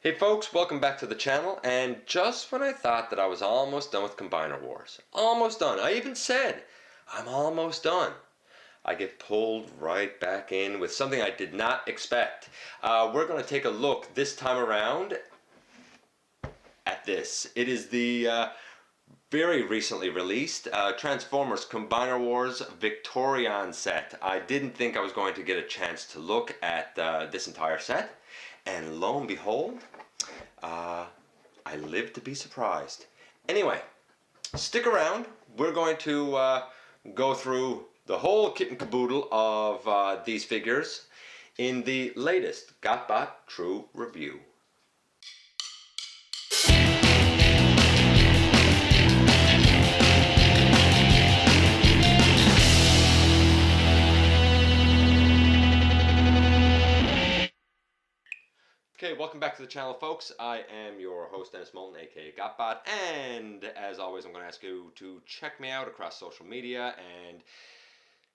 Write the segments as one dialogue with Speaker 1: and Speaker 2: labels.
Speaker 1: Hey folks, welcome back to the channel, and just when I thought that I was almost done with Combiner Wars, almost done, I even said, I'm almost done, I get pulled right back in with something I did not expect. We're going to take a look this time around at this. It is the very recently released Transformers Combiner Wars Victorion set. I didn't think I was going to get a chance to look at this entire set, and lo and behold, I lived to be surprised. Anyway, stick around. We're going to go through the whole kit and caboodle of these figures in the latest GotBot True Review. Okay, welcome back to the channel, folks. I am your host, Dennis Moulton, aka GotBot, and as always, I'm going to ask you to check me out across social media and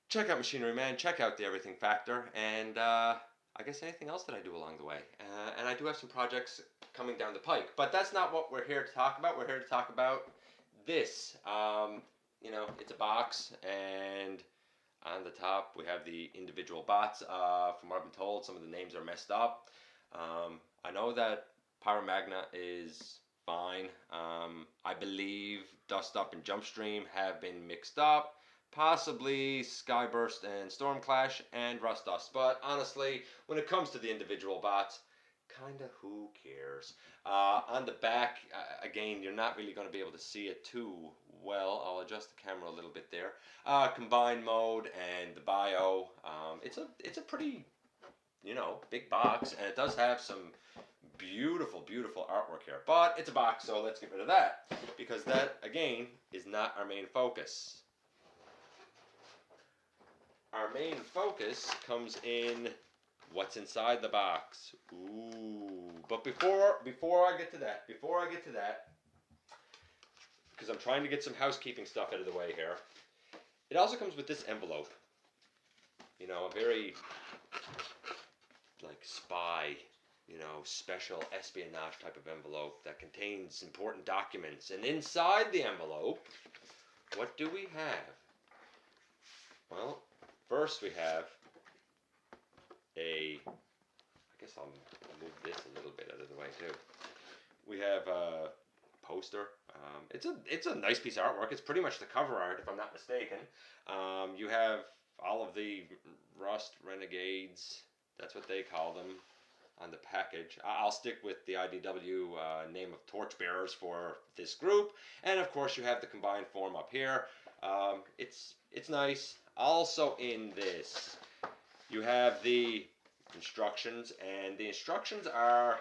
Speaker 1: check out Machinery Man, check out the Everything Factor, and I guess anything else that I do along the way. And I do have some projects coming down the pike, but that's not what we're here to talk about. We're here to talk about this. You know, it's a box, and on the top we have the individual bots. From what I've been told, some of the names are messed up. I know that Pyrrha Magna is fine. I believe Dust Up and Jumpstream have been mixed up. Possibly Skyburst and Stormclash and Rust Dust. But honestly, when it comes to the individual bots, kinda who cares? On the back, again, you're not really going to be able to see it too well. I'll adjust the camera a little bit there. Combine mode and the bio. It's a pretty, you know, big box, and it does have some beautiful artwork here, but it's a box, so let's get rid of that, because that again is not our main focus. Our main focus comes in what's inside the box. Ooh, but before I get to that, because I'm trying to get some housekeeping stuff out of the way here, it also comes with this envelope. You know, a very like spy, you know, special espionage type of envelope that contains important documents. And inside the envelope, what do we have? Well, first we have I guess I'll move this a little bit out of the way too. We have a poster. It's a nice piece of artwork. It's pretty much the cover art, if I'm not mistaken. You have all of the Rust Renegades, that's what they call them, on the package. I'll stick with the IDW name of Torchbearers for this group, and of course you have the combined form up here. It's nice. Also in this, you have the instructions, and the instructions are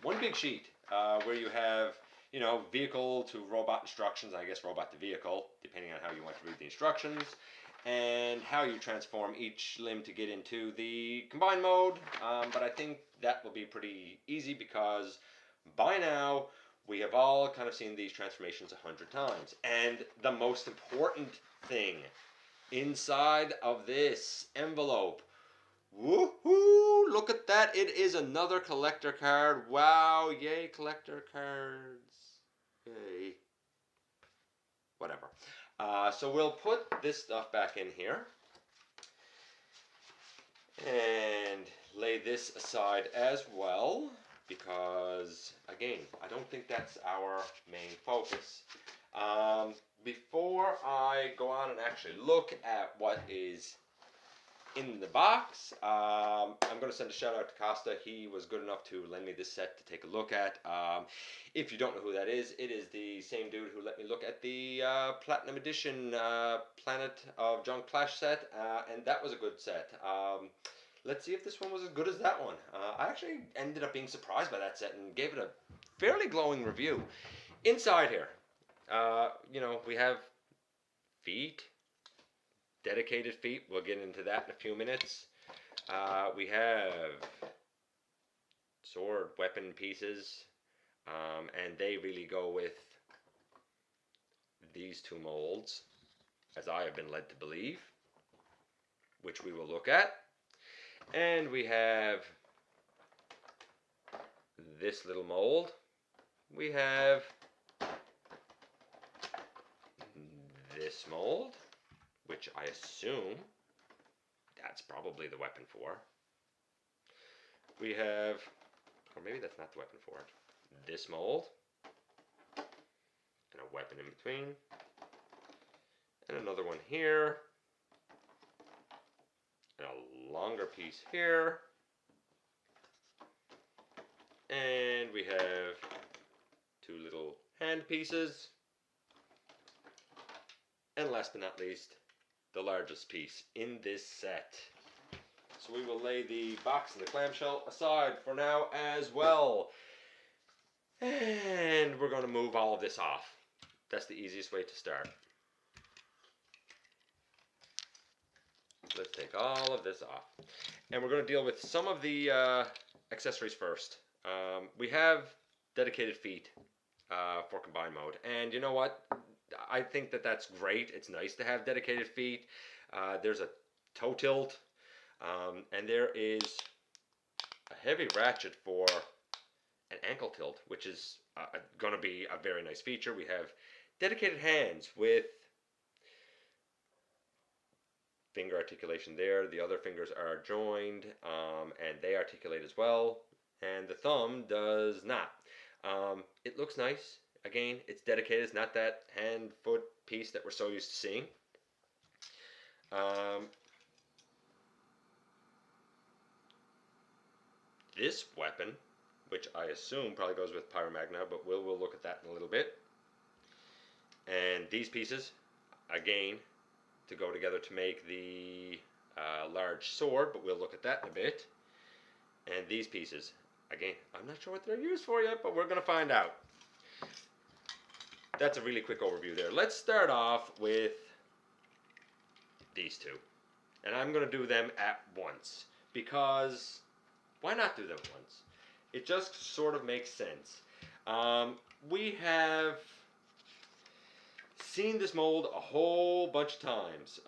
Speaker 1: one big sheet where you have, you know, vehicle to robot instructions, I guess robot to vehicle, depending on how you want to read the instructions, and how you transform each limb to get into the combine mode. But I think that will be pretty easy, because by now we have all kind of seen these transformations 100 times. And the most important thing inside of this envelope, woohoo, look at that, it is another collector card. Wow, yay collector cards, yay, whatever. So we'll put this stuff back in here and lay this aside as well, because again, I don't think that's our main focus. Before I go on and actually look at what is in the box, I'm going to send a shout out to Costa. He was good enough to lend me this set to take a look at. If you don't know who that is, it is the same dude who let me look at the Platinum Edition Planet of Junk Clash set, and that was a good set. Let's see if this one was as good as that one. I actually ended up being surprised by that set and gave it a fairly glowing review. Inside here, you know, we have feet, dedicated feet. We'll get into that in a few minutes. We have sword weapon pieces, and they really go with these two molds, as I have been led to believe, which we will look at. And we have this little mold. We have this mold, which I assume that's probably the weapon for. We have, or maybe that's not the weapon for it, this mold, and a weapon in between, and another one here, and a longer piece here, and we have two little hand pieces, and last but not least, the largest piece in this set. So we will lay the box and the clamshell aside for now as well. And we're going to move all of this off. That's the easiest way to start. Let's take all of this off. And we're going to deal with some of the accessories first. We have dedicated feet for combine mode. And you know what? I think that that's great. It's nice to have dedicated feet. There's a toe tilt. And there is a heavy ratchet for an ankle tilt, which is going to be a very nice feature. We have dedicated hands with finger articulation there. The other fingers are joined and they articulate as well. And the thumb does not. It looks nice. Again, it's dedicated. It's not that hand-foot piece that we're so used to seeing. This weapon, which I assume probably goes with Pyrrha Magna, but we'll look at that in a little bit. And these pieces, again, to go together to make the large sword, but we'll look at that in a bit. And these pieces, again, I'm not sure what they're used for yet, but we're going to find out. That's a really quick overview there. Let's start off with these two. And I'm going to do them at once, because why not do them at once? It just sort of makes sense. We have seen this mold a whole bunch of times.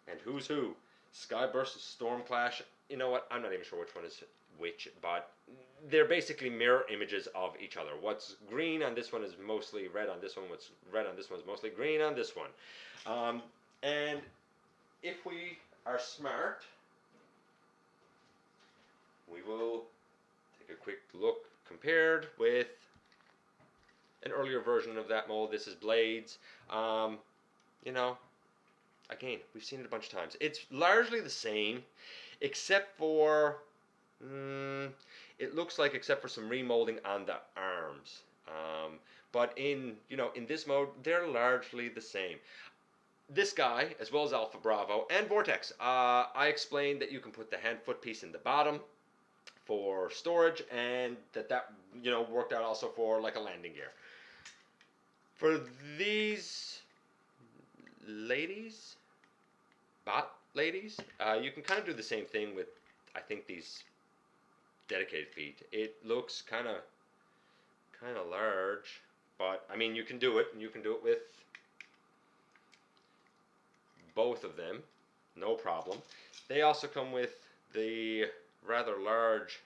Speaker 1: And who's who? Skyburst, Stormclash. You know what? I'm not even sure which one is which, but they're basically mirror images of each other. What's green on this one is mostly red on this one. What's red on this one is mostly green on this one. And if we are smart, we will take a quick look compared with an earlier version of that mold. This is Blades. You know, again, we've seen it a bunch of times. It's largely the same, except for, it looks like except for some remolding on the arms. But in this mode, they're largely the same. This guy, as well as Alpha Bravo and Vortex, I explained that you can put the hand-foot piece in the bottom for storage, and that worked out also for like a landing gear. For these ladies, bot ladies, you can kind of do the same thing with, I think, these dedicated feet. It looks kind of large, but I mean, you can do it, and you can do it with both of them, no problem. They also come with the rather large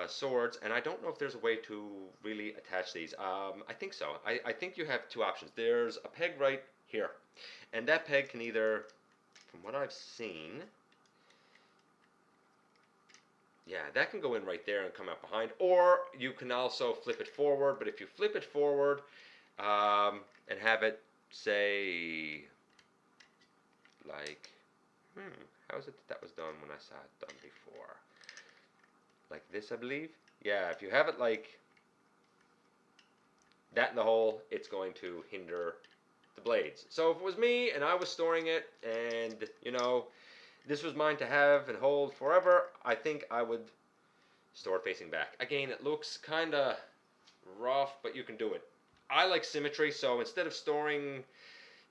Speaker 1: swords, and I don't know if there's a way to really attach these. I think so. I think you have two options. There's a peg right here, and that peg can either, from what I've seen, yeah, that can go in right there and come out behind, or you can also flip it forward. But if you flip it forward and have it, say, like, how is it that was done when I saw it done before? Like this, I believe. Yeah, if you have it like that in the hole, it's going to hinder the blades. So if it was me and I was storing it, and this was mine to have and hold forever, I think I would store it facing back. Again, it looks kind of rough, but you can do it. I like symmetry, so instead of storing,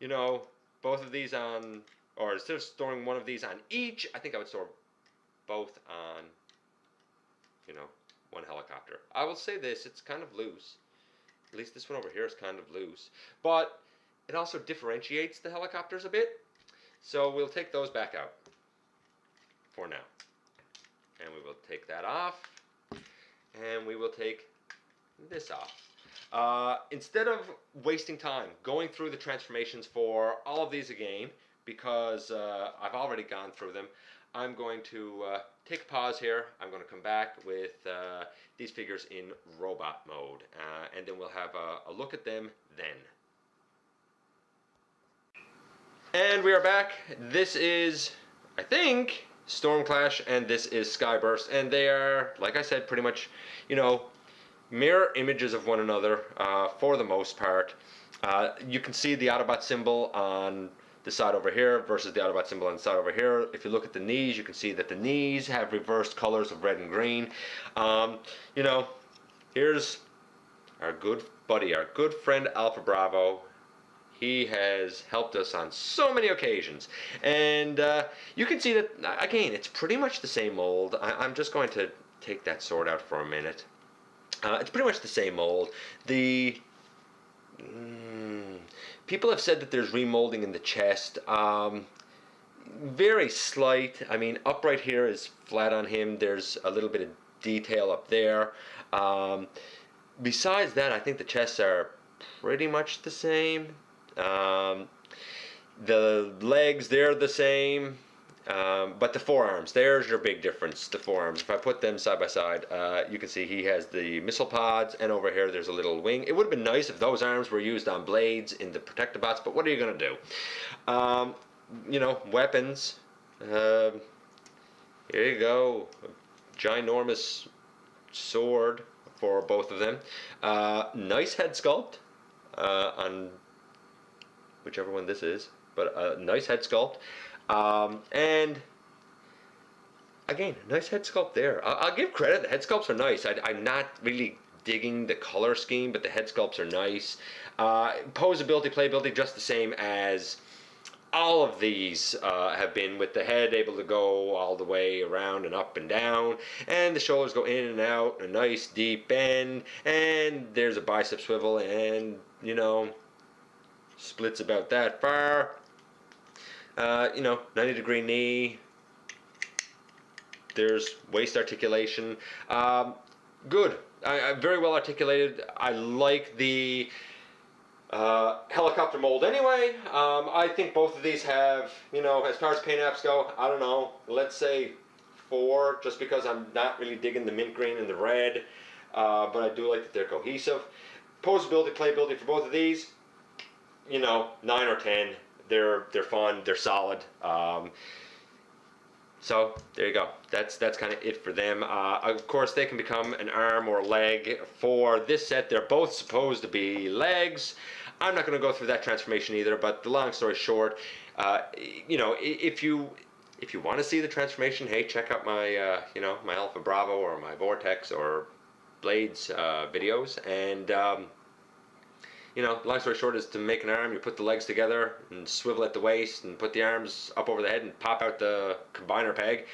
Speaker 1: both of these on, or instead of storing one of these on each, I think I would store both on, one helicopter. I will say this, it's kind of loose. At least this one over here is kind of loose. But it also differentiates the helicopters a bit. So we'll take those back out for now. And we will take that off. and we will take this off. Instead of wasting time going through the transformations for all of these again, because I've already gone through them, I'm going to take a pause here. I'm going to come back with these figures in robot mode, and then we'll have a look at them then. And we are back. This is, I think, Stormclash, and this is Skyburst, and they are, like I said, pretty much, you know, mirror images of one another for the most part. You can see the Autobot symbol on the side over here versus the Autobot symbol on the side over here. If you look at the knees, you can see that the knees have reversed colors of red and green. You know, here's our good buddy, our good friend Alpha Bravo. He has helped us on so many occasions, and you can see that again it's pretty much the same mold. I'm just going to take that sword out for a minute. It's pretty much the same mold. People have said that there's remolding in the chest. Very slight. I mean, up right here is flat on him. There's a little bit of detail up there. Besides that, I think the chests are pretty much the same. The legs, they're the same. But the forearms, there's your big difference, the forearms. If I put them side by side, you can see he has the missile pods, and over here there's a little wing. It would have been nice if those arms were used on blades in the Protectobots, but what are you going to do? You know, weapons. Here you go. A ginormous sword for both of them. Nice head sculpt on whichever one this is, but a nice head sculpt. And again, nice head sculpt there. I'll give credit, the head sculpts are nice. I'm not really digging the color scheme, but the head sculpts are nice. Poseability, playability, just the same as all of these have been, with the head able to go all the way around and up and down, and the shoulders go in and out, a nice deep bend, and there's a bicep swivel, and, you know, splits about that far. You know, 90-degree knee. There's waist articulation. Good. Very well articulated. I like the helicopter mold anyway. I think both of these have, you know, as far as paint apps go, I don't know, let's say 4, just because I'm not really digging the mint green and the red. But I do like that they're cohesive. Poseability, playability for both of these, you know, 9 or 10. They're fun, they're solid. So there you go. That's kind of it for them. Of course, they can become an arm or a leg. For this set, they're both supposed to be legs. I'm not going to go through that transformation either. But the long story short, you know, if you want to see the transformation, hey, check out my you know, my Alpha Bravo or my Vortex or Blades videos. And you know, long story short is to make an arm, you put the legs together and swivel at the waist and put the arms up over the head and pop out the combiner peg.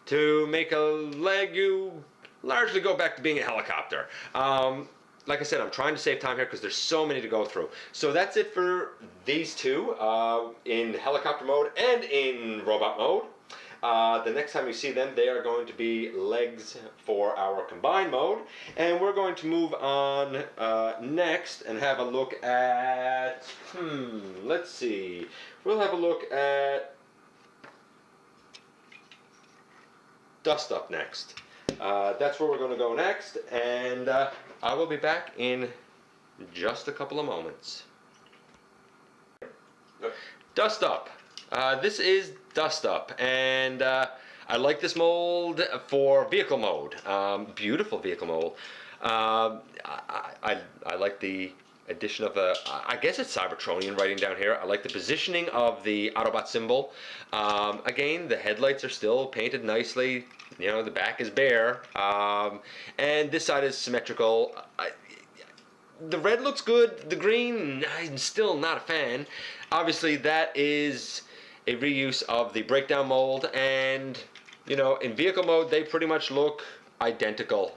Speaker 1: To make a leg, you largely go back to being a helicopter. Like I said, I'm trying to save time here because there's so many to go through. So that's it for these two in helicopter mode and in robot mode. The next time you see them, they are going to be legs for our combined mode. And we're going to move on next and have a look at, let's see. We'll have a look at Dust Up next. That's where we're going to go next, and I will be back in just a couple of moments. Dust Up. This is Dust Up, and I like this mold for vehicle mode. Beautiful vehicle mold. I like the addition of a, I guess it's Cybertronian writing down here. I like the positioning of the Autobot symbol. Again, the headlights are still painted nicely. You know, the back is bare. And this side is symmetrical. The red looks good. The green, I'm still not a fan. Obviously, that is a reuse of the breakdown mold, and you know, in vehicle mode they pretty much look identical.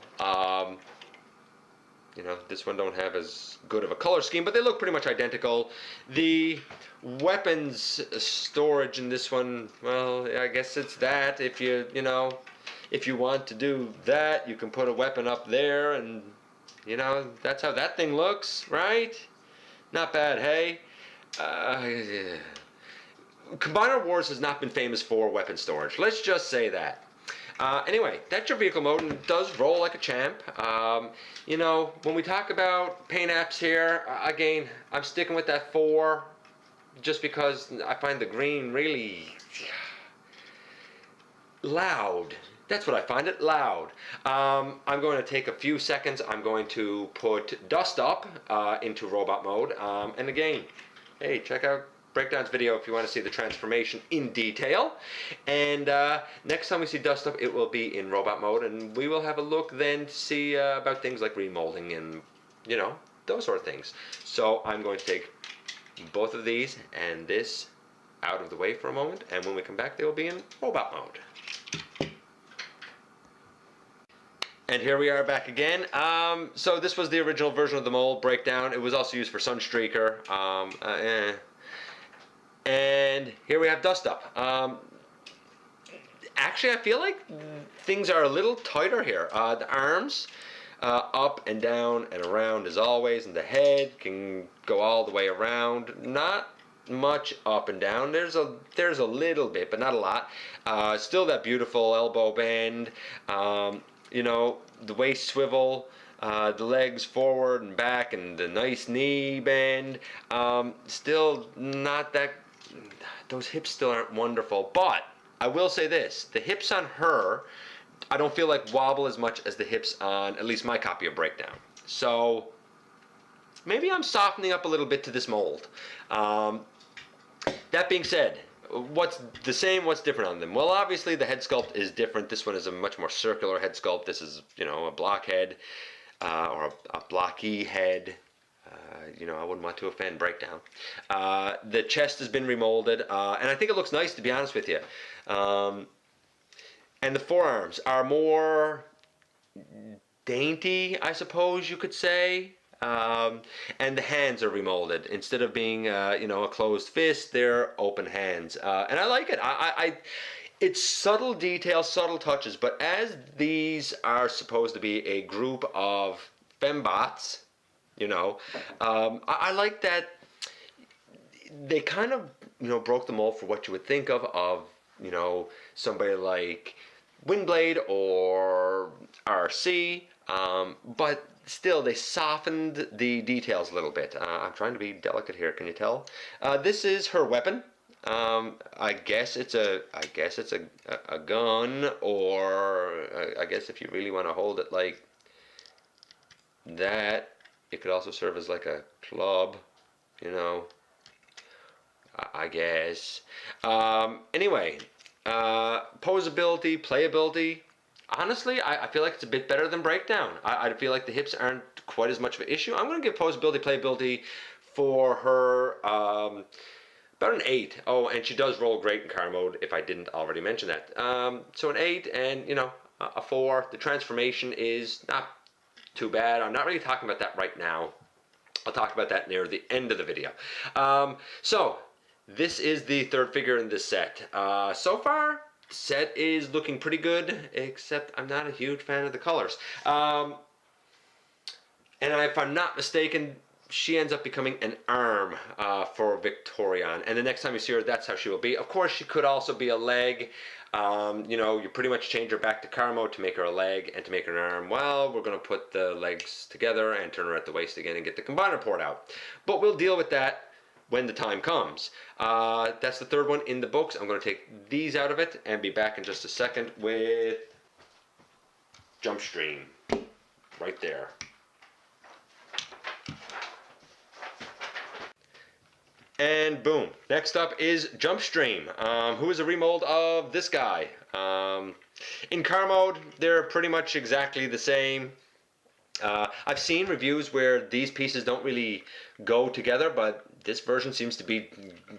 Speaker 1: You know, this one don't have as good of a color scheme, but they look pretty much identical. The weapons storage in this one, well, I guess it's that. If you know, if you want to do that, you can put a weapon up there, and you know, that's how that thing looks, right? Not bad, hey? Yeah. Combiner Wars has not been famous for weapon storage. Let's just say that. Anyway, that's your vehicle mode, and it does roll like a champ. You know, when we talk about paint apps here, again, I'm sticking with that 4, just because I find the green really loud. That's what I find it, loud. I'm going to take a few seconds. I'm going to put Dust Up into robot mode. And again, hey, check out Breakdown's video if you want to see the transformation in detail. And next time we see Dust Up, it will be in robot mode, and we will have a look then to see about things like remolding and, you know, those sort of things. So I'm going to take both of these and this out of the way for a moment, and when we come back, they will be in robot mode. And here we are back again. So this was the original version of the mold breakdown. It was also used for Sunstreaker. And here we have Dust Up. Actually, I feel like things are a little tighter here. The arms up and down and around as always, and the head can go all the way around. Not much up and down. There's a little bit, but not a lot. Still that beautiful elbow bend. You know, the waist swivel, the legs forward and back, and the nice knee bend. Still not that, those hips still aren't wonderful, but I will say this, the hips on her, I don't feel like wobble as much as the hips on at least my copy of Breakdown. So maybe I'm softening up a little bit to this mold. That being said, what's the same, what's different on them? Well, obviously the head sculpt is different. This one is a much more circular head sculpt. This is, you know, a block head, or a blocky head. You know, I wouldn't want to offend Breakdown. The chest has been remolded, and I think it looks nice, to be honest with you. And the forearms are more dainty, I suppose you could say. And the hands are remolded. Instead of being, you know, a closed fist, they're open hands. And I like it. It's subtle details, subtle touches, but as these are supposed to be a group of fembots, you know, I like that they kind of, you know, broke the mold for what you would think of, you know, somebody like Windblade or RC, but still, they softened the details a little bit. I'm trying to be delicate here. Can you tell? This is her weapon. I guess it's a gun, or I guess if you really want to hold it like that, it could also serve as like a club. You know. I guess. Anyway, Poseability Playability. Honestly, I feel like it's a bit better than Breakdown. I feel like the hips aren't quite as much of an issue. I'm going to give Poseability Playability for her about an 8. Oh, and she does roll great in car mode, if I didn't already mention that. So an 8 and, you know, a 4. The transformation is not too bad. I'm not really talking about that right now. I'll talk about that near the end of the video. So, this is the third figure in this set. So far, set is looking pretty good, except I'm not a huge fan of the colors. And if I'm not mistaken, she ends up becoming an arm for Victorion. And the next time you see her, that's how she will be. Of course, she could also be a leg. You know, you pretty much change her back to car mode to make her a leg, and to make her an arm, well, we're going to put the legs together and turn her at the waist again and get the combiner port out. But we'll deal with that when the time comes. That's the third one in the books. I'm going to take these out of it and be back in just a second with Jump Stream right there. And boom. Next up is Jump Stream, who is a remold of this guy. In car mode, they're pretty much exactly the same. I've seen reviews where these pieces don't really go together, but this version seems to be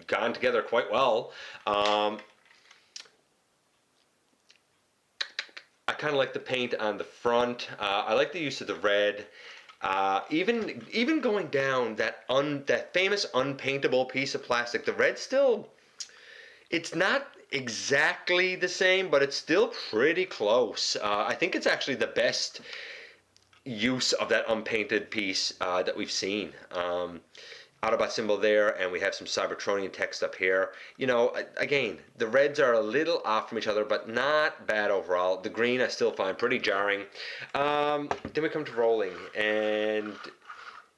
Speaker 1: gone together quite well. I kind of like the paint on the front. I like the use of the red. Even going down that famous unpaintable piece of plastic, the red still, it's not exactly the same, but it's still pretty close. I think it's actually the best use of that unpainted piece that we've seen. Autobot symbol there, and we have some Cybertronian text up here. You know, again, the reds are a little off from each other, but not bad overall. The green I still find pretty jarring. Then we come to rolling, and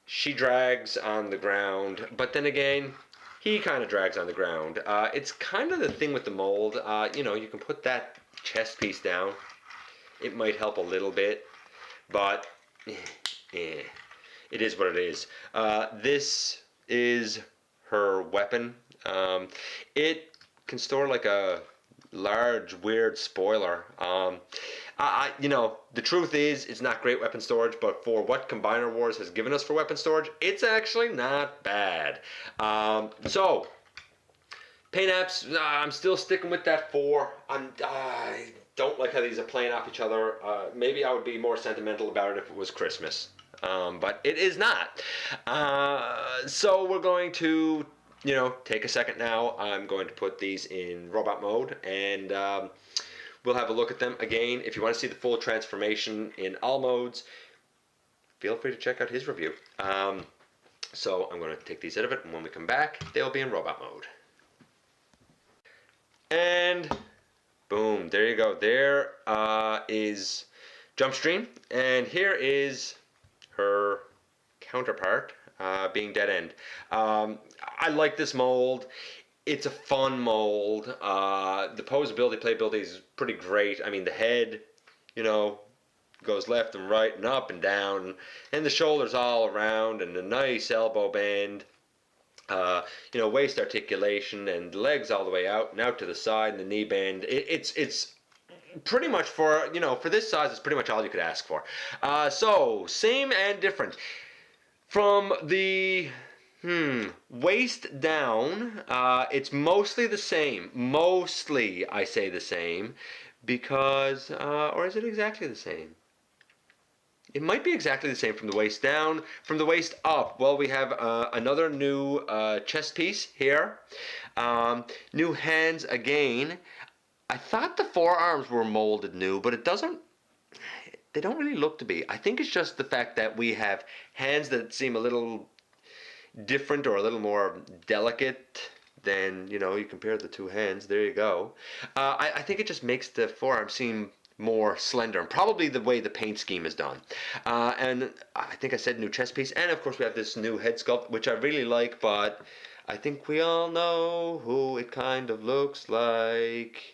Speaker 1: she drags on the ground, but then again, he kind of drags on the ground. It's kind of the thing with the mold. You know, you can put that chest piece down. It might help a little bit, but it is what it is. This is her weapon. It can store like a large weird spoiler. You know, the truth is it's not great weapon storage, but for what Combiner Wars has given us for weapon storage, it's actually not bad. So paint apps, I'm still sticking with that 4. I don't like how these are playing off each other. Maybe I would be more sentimental about it if it was Christmas. But it is not. So we're going to, you know, take a second now. I'm going to put these in robot mode, and we'll have a look at them. Again, if you want to see the full transformation in all modes, feel free to check out his review. So I'm going to take these out of it, and when we come back, they'll be in robot mode. And boom, there you go. There is Jumpstream, and here is her counterpart, being Dead End. I like this mold. It's a fun mold. The Poseability Playability is pretty great. I mean, the head, you know, goes left and right and up and down, and the shoulders all around, and a nice elbow bend. You know, waist articulation, and the legs all the way out and out to the side, and the knee bend. It's pretty much, for, you know, for this size, it's pretty much all you could ask for. So same and different from the waist down. It's mostly the same. Mostly, I say the same, because or is it exactly the same? It might be exactly the same from the waist down. From the waist up, well, we have another new chest piece here. New hands again. I thought the forearms were molded new, but it doesn't. They don't really look to be. I think it's just the fact that we have hands that seem a little different or a little more delicate than, you know, you compare the two hands. There you go. I think it just makes the forearm seem more slender, and probably the way the paint scheme is done. And I think I said new chest piece, and of course we have this new head sculpt, which I really like, but I think we all know who it kind of looks like.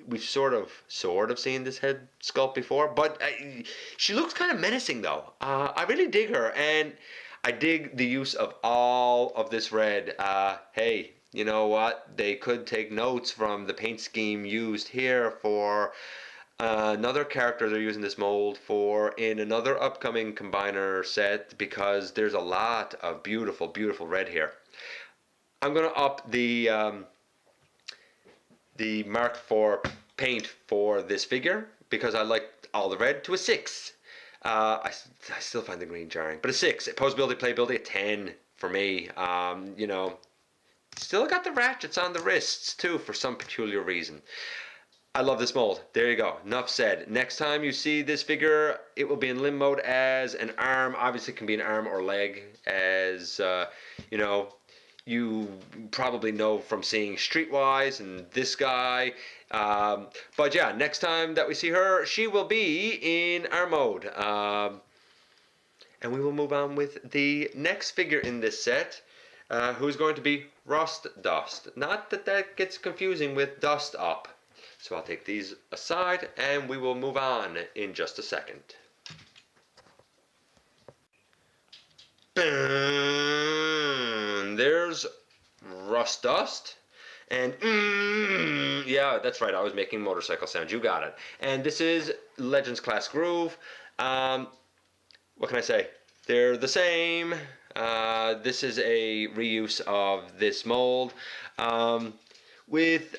Speaker 1: We've sort of seen this head sculpt before, but she looks kind of menacing though. I really dig her, and I dig the use of all of this red. Hey, you know what? They could take notes from the paint scheme used here for another character they're using this mold for in another upcoming Combiner set, because there's a lot of beautiful, beautiful red here. I'm going to up the mark for paint for this figure, because I like all the red, to a 6. I still find the green jarring, but a 6. Poseability, playability, a 10 for me. You know, still got the ratchets on the wrists too for some peculiar reason. I love this mold. There you go. Enough said. Next time you see this figure, it will be in limb mode as an arm. Obviously, it can be an arm or leg, as you know. You probably know from seeing Streetwise and this guy. But yeah, next time that we see her, she will be in arm mode. And we will move on with the next figure in this set, who's going to be Rust Dust. Not that that gets confusing with Dust Up. So I'll take these aside, and we will move on in just a second. There's Rust Dust, and yeah, that's right, I was making motorcycle sounds, you got it. And this is Legends Class Groove. What can I say? They're the same. This is a reuse of this mold, with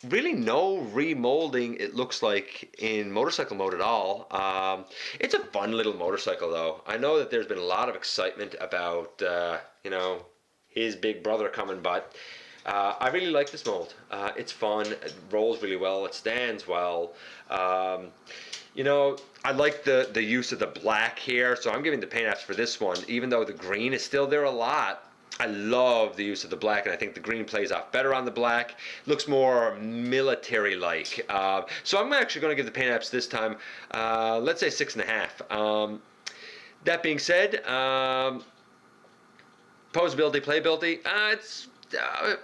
Speaker 1: really no remolding, it looks like, in motorcycle mode at all. It's a fun little motorcycle though. I know that there's been a lot of excitement about you know, his big brother coming, but I really like this mold. It's fun. It rolls really well. It stands well. You know, I like the use of the black here, so I'm giving the paint apps for this one, even though the green is still there a lot. I love the use of the black, and I think the green plays off better on the black. Looks more military-like. So I'm actually going to give the paint apps this time, let's say 6.5. That being said, Poseability Playability, it's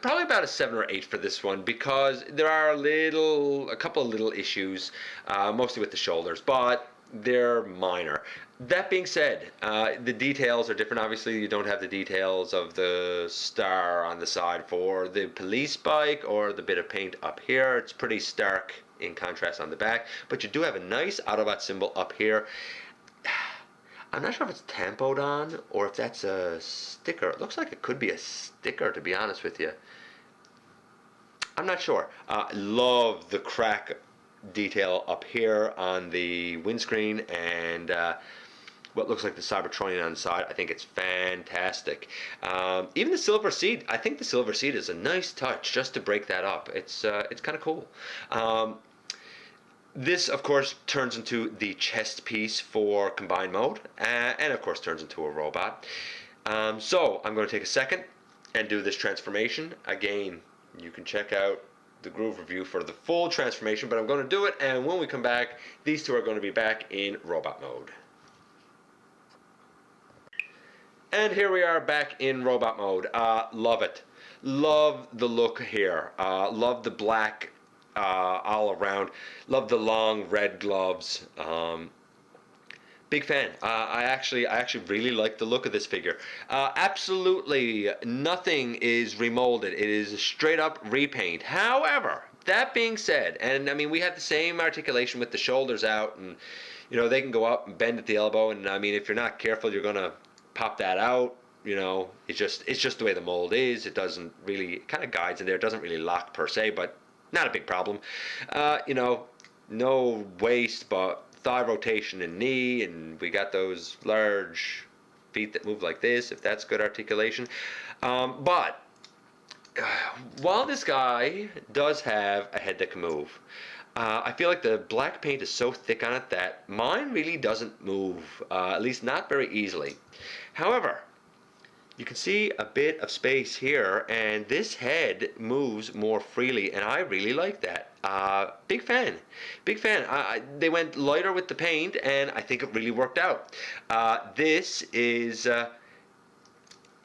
Speaker 1: probably about a 7 or 8 for this one, because there are a couple of little issues, mostly with the shoulders, but they're minor. That being said, the details are different. Obviously, you don't have the details of the star on the side for the police bike or the bit of paint up here. It's pretty stark in contrast on the back, but you do have a nice Autobot symbol up here. I'm not sure if it's tampoed on or if that's a sticker. It looks like it could be a sticker, to be honest with you. I'm not sure. Love the crack detail up here on the windscreen and what looks like the Cybertronian on the side. I think it's fantastic. Even the silver seat, I think the silver seat is a nice touch just to break that up. It's kind of cool. This, of course, turns into the chest piece for combined mode, and of course turns into a robot. So I'm going to take a second and do this transformation. Again, you can check out the Groove review for the full transformation, but I'm going to do it, and when we come back, these two are going to be back in robot mode. And here we are back in robot mode. Love it. Love the look here. Love the black all around. Love the long red gloves. Big fan. I actually really like the look of this figure. Absolutely nothing is remolded. It is a straight up repaint. However, that being said, and I mean, we had the same articulation with the shoulders out, and you know, they can go up and bend at the elbow, and I mean, if you're not careful, you're gonna pop that out. You know, it's just the way the mold is. It doesn't really, it kind of guides in there. It doesn't really lock per se, but not a big problem. You know, no waist, but thigh rotation and knee, and we got those large feet that move like this, if that's good articulation. But while this guy does have a head that can move, I feel like the black paint is so thick on it that mine really doesn't move, at least not very easily. However, you can see a bit of space here, and this head moves more freely, and I really like that. Big fan. Big fan. They went lighter with the paint, and I think it really worked out. This is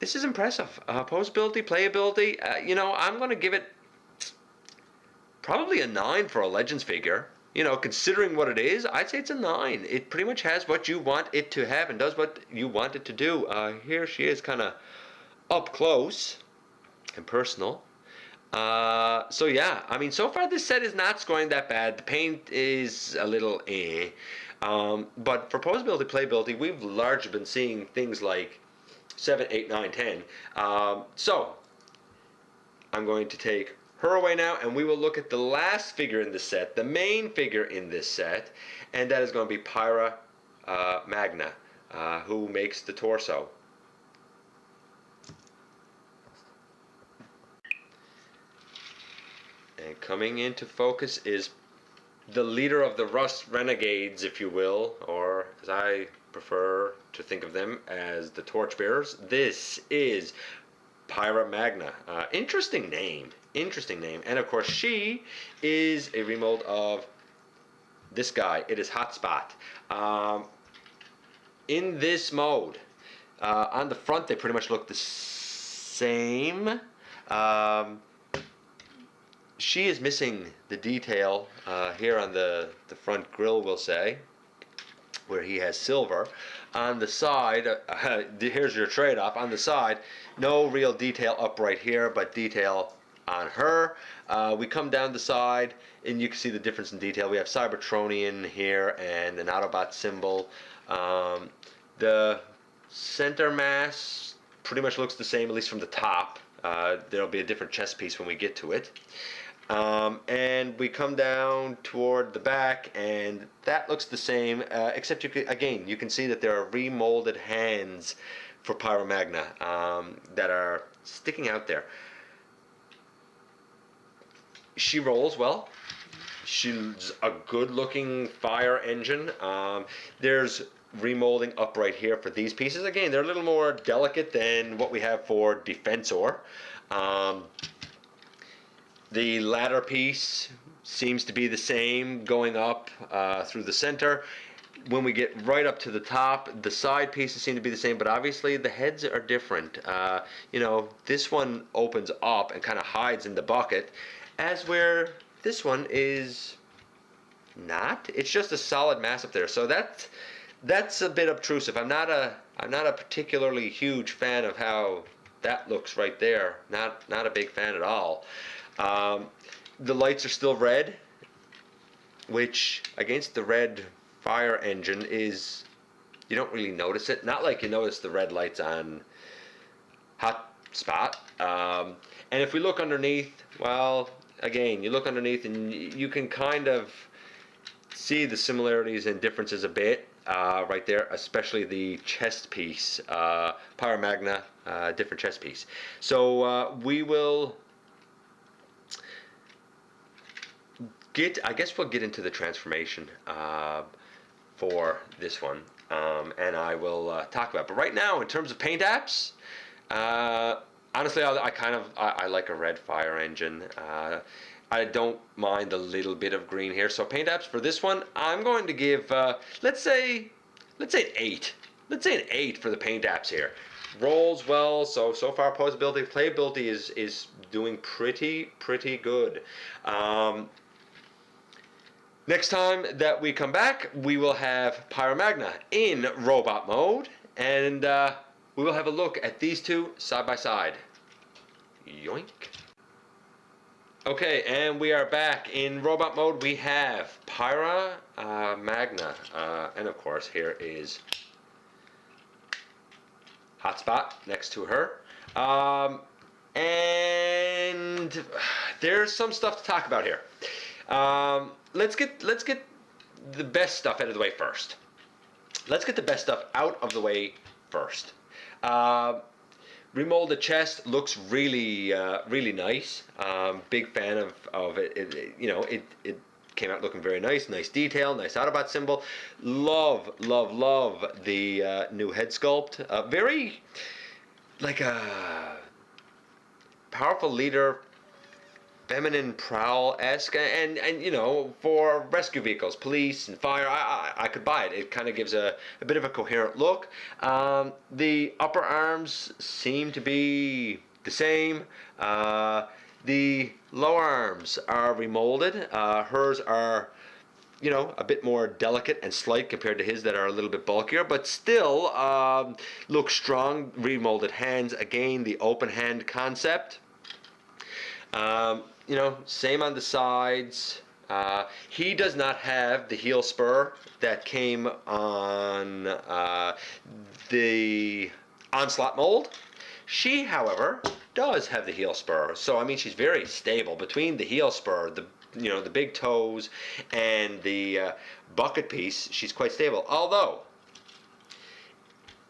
Speaker 1: impressive. Poseability, playability, you know, I'm going to give it probably a 9 for a Legends figure. You know, considering what it is, I'd say it's a 9. It pretty much has what you want it to have and does what you want it to do. Here she is, kind of up close and personal. So yeah, I mean, so far this set is not scoring that bad. The paint is a little but for Poseability, playability, we've largely been seeing things like 7, 8, 9, 10. So I'm going to take her away now, and we will look at the last figure in the set, the main figure in this set, and that is going to be Pyrrha Magna, who makes the torso. And coming into focus is the leader of the Rust Renegades, if you will, or as I prefer to think of them as the Torchbearers. This is Pyrrha Magna. Interesting name. Interesting name. And of course, she is a remold of this guy. It is Hotspot. In this mode, on the front, they pretty much look the same. She is missing the detail here on the front grille, we'll say, where he has silver. On the side, here's your trade-off. On the side, no real detail up right here, but detail on her. We come down the side, and you can see the difference in detail. We have Cybertronian here and an Autobot symbol. The center mass pretty much looks the same, at least from the top. There'll be a different chest piece when we get to it. And we come down toward the back, and that looks the same, except you can see that there are remolded hands for Pyrrha Magna that are sticking out there. she rolls well. She's a good-looking fire engine. There's remolding up right here for these pieces. Again, they're a little more delicate than what we have for Defensor. The ladder piece seems to be the same going up through the center. When we get right up to the top, the side pieces seem to be the same, but obviously the heads are different. You know, this one opens up and kind of hides in the bucket, as where this one is not. It's just a solid mass up there. So that's a bit obtrusive. I'm not a particularly huge fan of how that looks right there. Not a big fan at all. The lights are still red, which against the red fire engine is, you don't really notice it. Not like you notice the red lights on Hot Spot. And if we look underneath, well, again, you look underneath and you can kind of see the similarities and differences a bit right there, especially the chest piece. Pyrrha Magna, different chest piece. So we will I guess we'll get into the transformation for this one, and I will talk about it. But right now, in terms of paint apps, honestly, I like a red fire engine. I don't mind a little bit of green here. So paint apps for this one, I'm going to give let's say an 8. Let's say an 8 for the paint apps here. Rolls well. So far, Poseability Playability is doing pretty good. Next time that we come back, we will have Pyrrha Magna in robot mode, and we will have a look at these two side by side. Yoink. Okay, and we are back in robot mode. We have Pyrrha Magna, and of course here is Hotspot next to her. And there's some stuff to talk about here. Let's get the best stuff out of the way first. Let's get the best stuff out of the way first. Remolded chest looks really nice. Big fan of it. It came out looking very nice. Nice detail. Nice Autobot symbol. Love the new head sculpt. Very like a powerful leader. Feminine prowl-esque, and you know, for rescue vehicles, police and fire, I could buy it. It kind of gives a bit of a coherent look. The upper arms seem to be the same. The lower arms are remolded. Hers are, you know, a bit more delicate and slight compared to his that are a little bit bulkier, but still look strong. Remolded hands, again, the open hand concept. You know, same on the sides. He does not have the heel spur that came on the Onslaught mold. She, however, does have the heel spur. So I mean, she's very stable between the heel spur, the big toes, and the bucket piece. She's quite stable. Although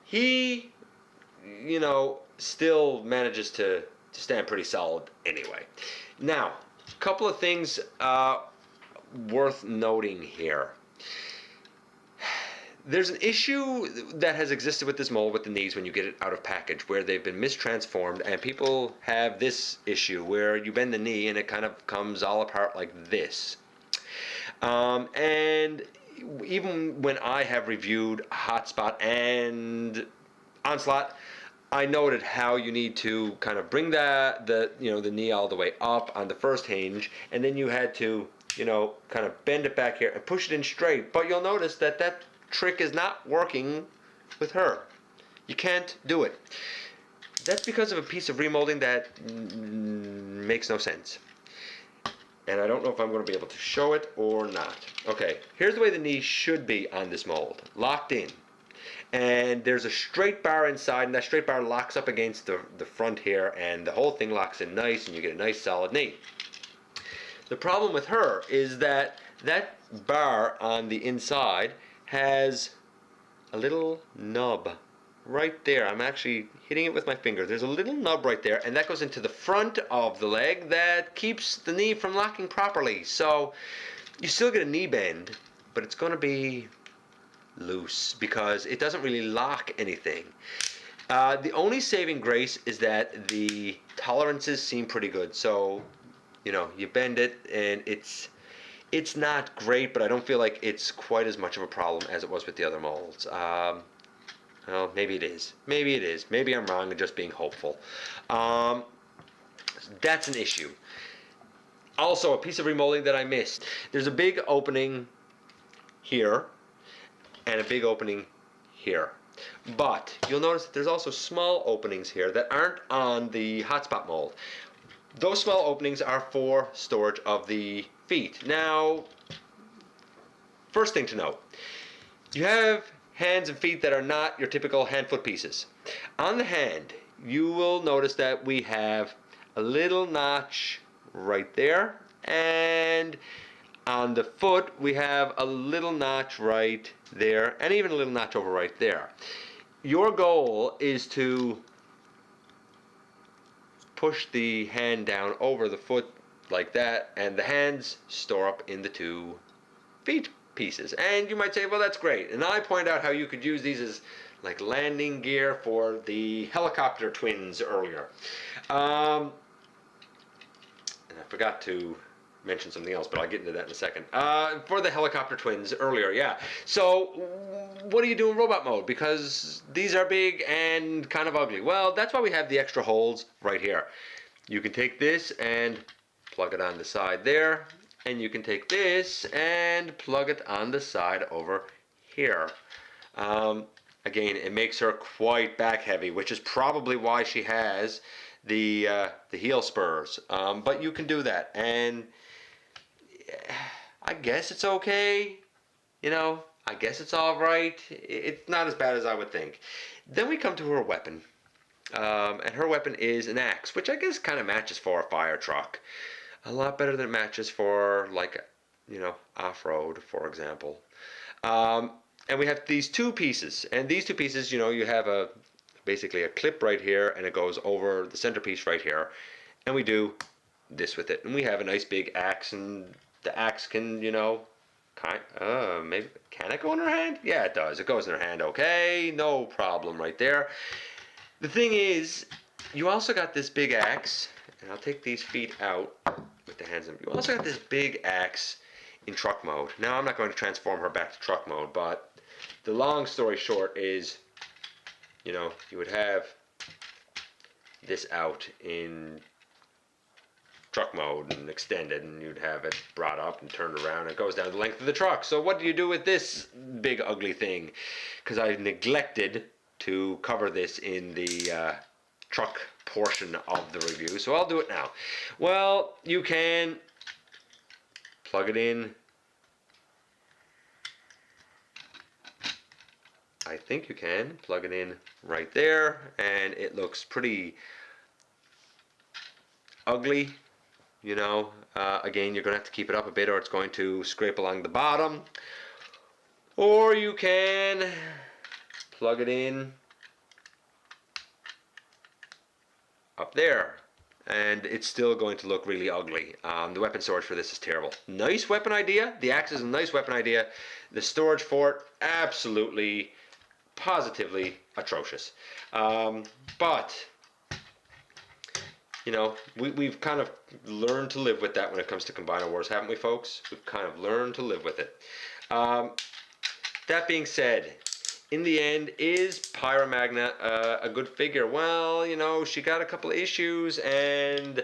Speaker 1: he, you know, still manages to stand pretty solid anyway. Now, a couple of things worth noting here. There's an issue that has existed with this mold with the knees when you get it out of package, where they've been mistransformed, and people have this issue where you bend the knee and it kind of comes all apart like this. And even when I have reviewed Hotspot and Onslaught, I noted how you need to kind of bring the knee all the way up on the first hinge, and then you had to, you know, kind of bend it back here and push it in straight. But you'll notice that trick is not working with her. You can't do it. That's because of a piece of remolding that makes no sense. And I don't know if I'm going to be able to show it or not. Okay, here's the way the knee should be on this mold. Locked in. And there's a straight bar inside, and that straight bar locks up against the front here, and the whole thing locks in nice, and you get a nice solid knee. The problem with her is that bar on the inside has a little nub right there. I'm actually hitting it with my finger. There's a little nub right there, and that goes into the front of the leg that keeps the knee from locking properly. So you still get a knee bend, but it's going to be loose because it doesn't really lock anything. The only saving grace is that the tolerances seem pretty good. So, you know, you bend it and it's not great, but I don't feel like it's quite as much of a problem as it was with the other molds. Well, maybe it is. Maybe it is. Maybe I'm wrong and just being hopeful. That's an issue. Also, a piece of remolding that I missed. There's a big opening here and a big opening here. But you'll notice that there's also small openings here that aren't on the hotspot mold. Those small openings are for storage of the feet. Now, first thing to note, you have hands and feet that are not your typical hand-foot pieces. On the hand, you will notice that we have a little notch right there, and on the foot we have a little notch right there, and even a little notch over right there. Your goal is to push the hand down over the foot like that, and the hands store up in the two feet pieces. And you might say, well, that's great. And I point out how you could use these as like landing gear for the helicopter twins earlier. And I forgot to mention something else, but I'll get into that in a second. For the helicopter twins earlier, yeah. So what do you do in robot mode? Because these are big and kind of ugly. Well, that's why we have the extra holes right here. You can take this and plug it on the side there, and you can take this and plug it on the side over here. Again, it makes her quite back heavy, which is probably why she has the heel spurs. But you can do that, and I guess it's okay. You know, I guess it's all right. It's not as bad as I would think. Then we come to her weapon, and her weapon is an axe, which I guess kind of matches for a fire truck. A lot better than it matches for, like, you know, off-road, for example. And we have these two pieces, and these two pieces, you know, you have basically a clip right here, and it goes over the centerpiece right here, and we do this with it, and we have a nice big axe, and the axe can, you know, maybe, can it go in her hand? Yeah, it does. It goes in her hand, okay, no problem right there. The thing is, you also got this big axe, and I'll take these feet out with the hands. You also got this big axe in truck mode. Now, I'm not going to transform her back to truck mode, but the long story short is, you know, you would have this out in truck mode and extended, and you'd have it brought up and turned around, and it goes down the length of the truck. So what do you do with this big ugly thing? Because I neglected to cover this in the truck portion of the review, so I'll do it now. Well, you can plug it in. I think you can plug it in right there, and it looks pretty ugly, you know. Again, you're going to have to keep it up a bit, or it's going to scrape along the bottom. Or you can plug it in up there, and it's still going to look really ugly. The weapon storage for this is terrible. Nice weapon idea. The axe is a nice weapon idea. The storage for it, absolutely, positively atrocious. But, you know, we've kind of learned to live with that when it comes to Combiner Wars, haven't we, folks? We've kind of learned to live with it. That being said, in the end, is Pyrrha Magna a good figure? Well, you know, she got a couple of issues, and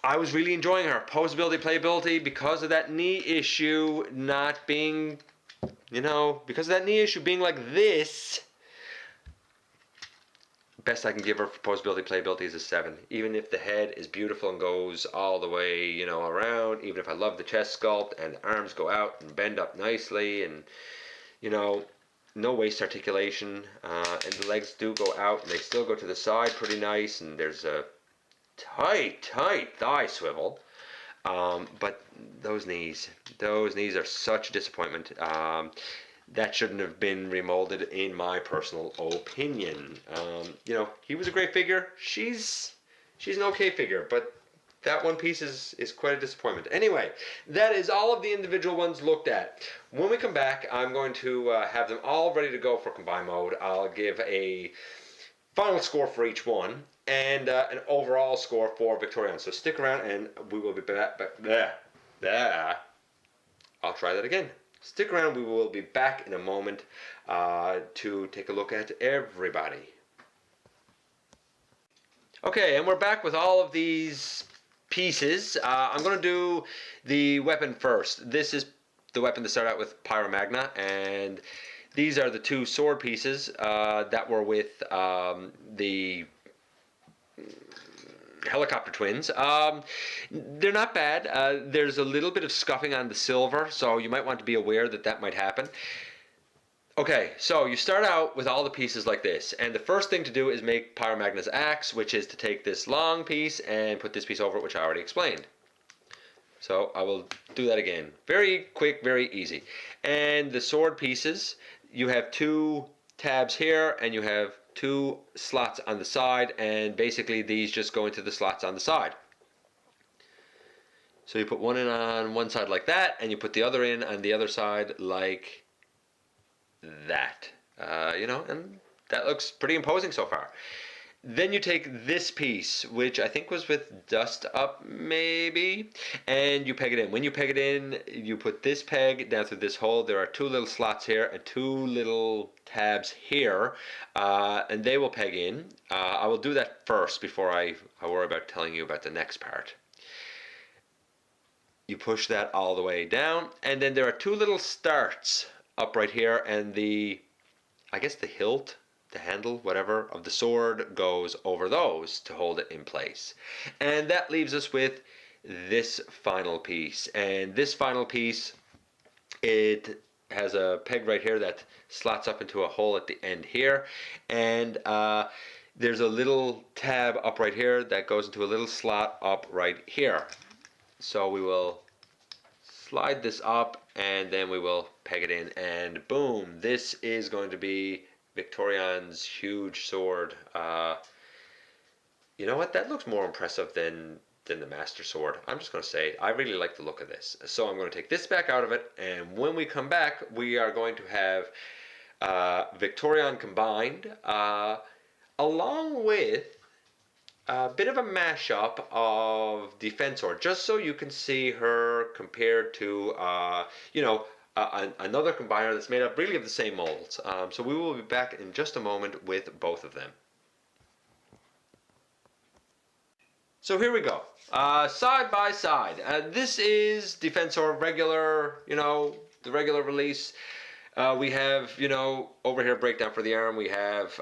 Speaker 1: I was really enjoying her. Poseability, playability, because of that knee issue not being, you know, because of that knee issue being like this, best I can give her for poseability, playability is a 7. Even if the head is beautiful and goes all the way, you know, around, even if I love the chest sculpt and the arms go out and bend up nicely, and, you know, no waist articulation, and the legs do go out and they still go to the side pretty nice, and there's a tight thigh swivel, but those knees are such a disappointment. that shouldn't have been remolded in my personal opinion. You know, he was a great figure. She's an okay figure, but that one piece is quite a disappointment. Anyway, that is all of the individual ones looked at. When we come back, I'm going to have them all ready to go for combine mode. I'll give a final score for each one and an overall score for Victorion. So stick around and we will be back. I'll try that again. Stick around, we will be back in a moment to take a look at everybody. Okay, and we're back with all of these pieces. I'm going to do the weapon first. This is the weapon to start out with, Pyrrha Magna, and these are the two sword pieces that were with the helicopter twins. They're not bad. There's a little bit of scuffing on the silver, so you might want to be aware that that might happen. Okay, so you start out with all the pieces like this, and the first thing to do is make Pyrrha Magna's axe, which is to take this long piece and put this piece over it, which I already explained. So I will do that again. Very quick, very easy. And the sword pieces, you have two tabs here, and you have two slots on the side, and basically these just go into the slots on the side. So you put one in on one side like that, and you put the other in on the other side like that. You know, and that looks pretty imposing so far. Then you take this piece, which I think was with Dust Up maybe, and you peg it in. When you peg it in, you put this peg down through this hole. There are two little slots here and two little tabs here, and they will peg in. I will do that first before I worry about telling you about the next part. You push that all the way down, and then there are two little starts up right here, and I guess the hilt, the handle, whatever, of the sword goes over those to hold it in place. And that leaves us with this final piece. And this final piece, it has a peg right here that slots up into a hole at the end here. And there's a little tab up right here that goes into a little slot up right here. So we will slide this up, and then we will peg it in, and boom, this is going to be Victorion's huge sword. You know what, that looks more impressive than the Master Sword. I'm just going to say, I really like the look of this. So I'm going to take this back out of it, and when we come back, we are going to have Victorion combined, along with a bit of a mashup of Defensor, just so you can see her compared to, you know, another combiner that's made up really of the same molds. So we will be back in just a moment with both of them. So here we go, side by side. This is Defensor regular, you know, the regular release. We have, you know, over here breakdown for the arm. We have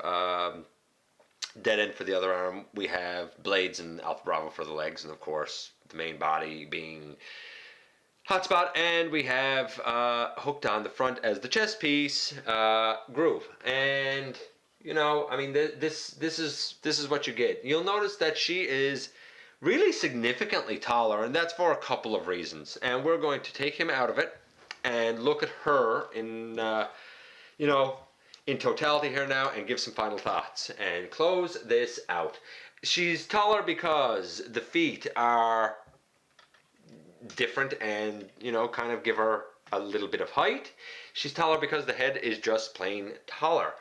Speaker 1: dead end for the other arm. We have blades and Alpha Bravo for the legs, and of course the main body being Hotspot, and we have hooked on the front as the chest piece, Groove. And you know, I mean, this is what you get. You'll notice that she is really significantly taller, and that's for a couple of reasons. And we're going to take him out of it and look at her in you know, in totality here now, and give some final thoughts and close this out. She's taller because the feet are different and, you know, kind of give her a little bit of height. She's taller because the head is just plain taller.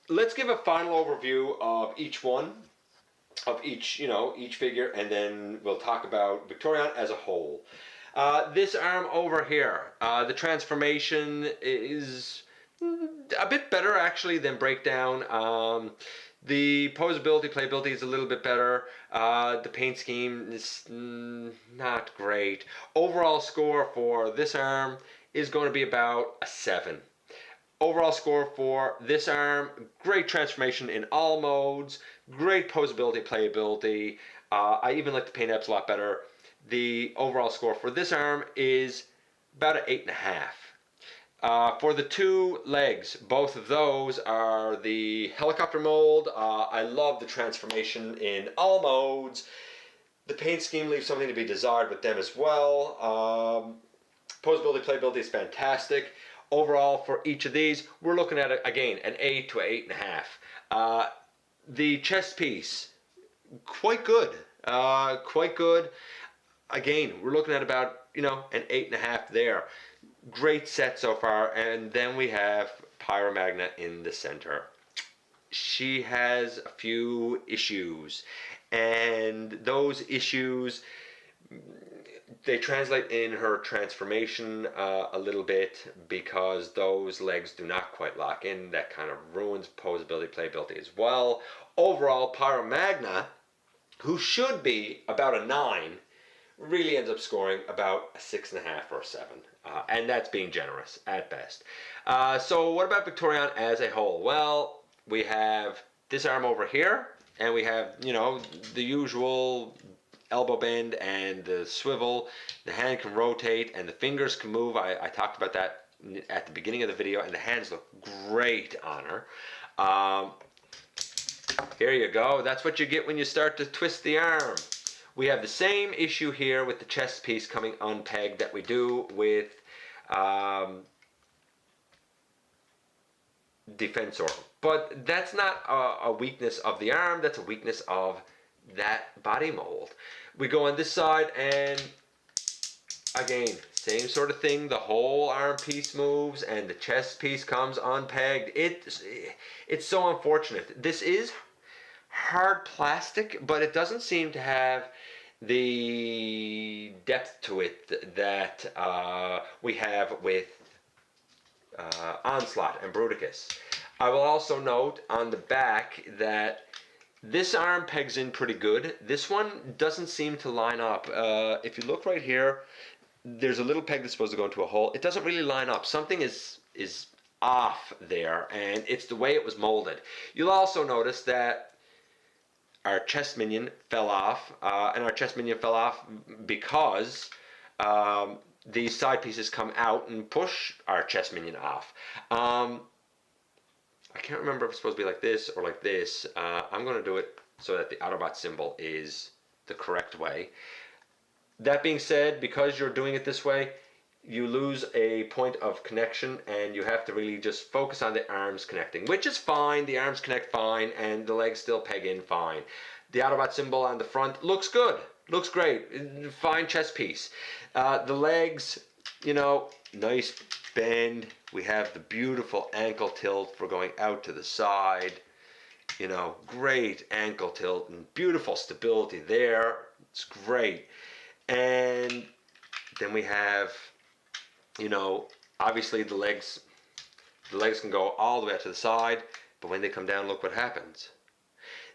Speaker 1: Let's give a final overview of each one, of each, you know, each figure, and then we'll talk about Victorion as a whole. This arm over here, the transformation is a bit better actually than Breakdown. The Poseability Playability is a little bit better. The paint scheme is not great. Overall score for this arm is going to be about a 7. Overall score for this arm, great transformation in all modes, great Poseability Playability. I even like the paint apps a lot better. The overall score for this arm is about an 8.5. For the two legs, both of those are the helicopter mold. I love the transformation in all modes. The paint scheme leaves something to be desired with them as well. Poseability Playability is fantastic. Overall, for each of these, we're looking at, again, an 8 to 8.5. The chest piece, quite good. Quite good. Again, we're looking at about, an 8.5 there. Great set so far. And then we have Pyrrha Magna in the center. She has a few issues, and those issues, they translate in her transformation a little bit, because those legs do not quite lock in. That kind of ruins Poseability Playability as well. Overall, Pyrrha Magna, who should be about a 9, really ends up scoring about a 6.5 or a 7. And that's being generous at best. So what about Victorion as a whole? Well, we have this arm over here, and we have, the usual elbow bend and the swivel. The hand can rotate and the fingers can move. I talked about that at the beginning of the video, and the hands look great on her. Here you go. That's what you get when you start to twist the arm. We have the same issue here with the chest piece coming unpegged that we do with Defensor. But that's not a weakness of the arm, that's a weakness of that body mold. We go on this side, and again, same sort of thing. The whole arm piece moves and the chest piece comes unpegged. It's so unfortunate. This is hard plastic, but it doesn't seem to have the depth to it that we have with Onslaught and Bruticus. I will also note on the back that this arm pegs in pretty good. This one doesn't seem to line up. If you look right here, there's a little peg that's supposed to go into a hole. It doesn't really line up. Something is off there, and it's the way it was molded. You'll also notice that our chest minion fell off, and our chest minion fell off because these side pieces come out and push our chest minion off. I can't remember if it's supposed to be like this or like this. I'm going to do it so that the Autobot symbol is the correct way. That being said, because you're doing it this way, you lose a point of connection, and you have to really just focus on the arms connecting, which is fine. The arms connect fine, and the legs still peg in fine. The Autobot symbol on the front looks good, looks great, fine chest piece. The legs, nice bend. We have the beautiful ankle tilt for going out to the side. Great ankle tilt and beautiful stability there. It's great. And then we have, obviously the legs can go all the way out to the side, but when they come down, look what happens.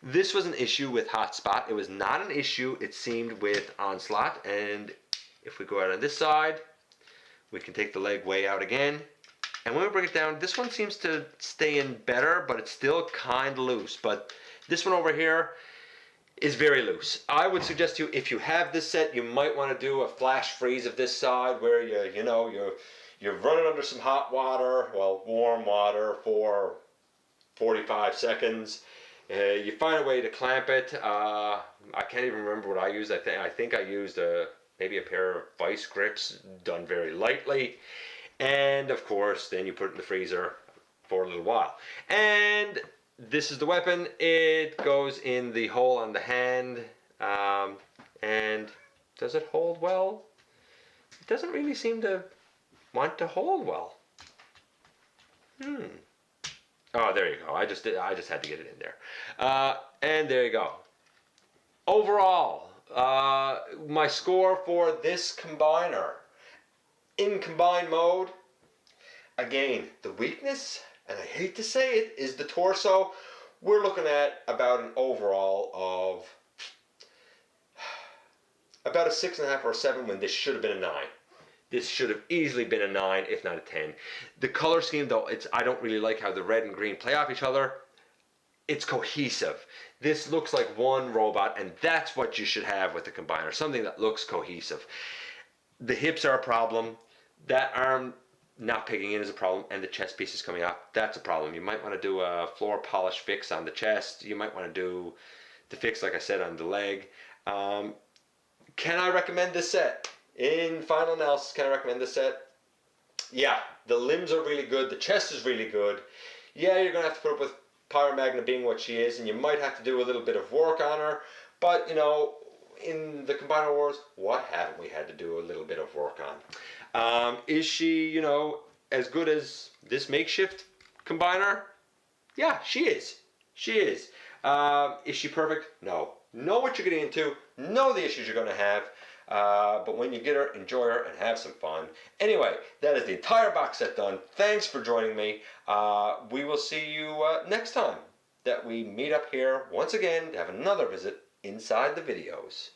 Speaker 1: This was an issue with Hotspot. It was not an issue, it seemed, with Onslaught. And if we go out on this side, we can take the leg way out again. And when we bring it down, this one seems to stay in better, but it's still kind of loose. But this one over here is very loose. I would suggest to you, if you have this set, you might want to do a flash freeze of this side, where you run it under some hot water, warm water, for 45 seconds. You find a way to clamp it. I can't even remember what I used. I think I used maybe a pair of vice grips done very lightly. And of course, then you put it in the freezer for a little while. And this is the weapon. It goes in the hole on the hand. And does it hold well? It doesn't really seem to want to hold well. Oh, there you go. I just had to get it in there. And there you go. Overall, my score for this combiner, in combine mode, again, the weakness, and I hate to say it, is the torso. We're looking at about an overall of about a 6.5 or a 7, when this should have been a 9. This should have easily been a 9, if not a 10. The color scheme, though, I don't really like how the red and green play off each other. It's cohesive. This looks like one robot, and that's what you should have with the combiner, something that looks cohesive. The hips are a problem. That arm not pegging in is a problem, and the chest piece is coming off. That's a problem. You might want to do a floor polish fix on the chest. You might want to do the fix, like I said, on the leg. Can I recommend this set? In final analysis, can I recommend this set? Yeah, the limbs are really good, the chest is really good. Yeah, you're going to have to put up with Pyrrha Magna being what she is, and you might have to do a little bit of work on her, but, you know, in the Combiner Wars, what haven't we had to do a little bit of work on? Is she, you know, as good as this makeshift Combiner? Yeah, she is. She is. Is she perfect? No. Know what you're getting into, know the issues you're going to have, but when you get her, enjoy her and have some fun. Anyway, that is the entire box set done. Thanks for joining me. We will see you next time that we meet up here once again to have another visit inside the videos.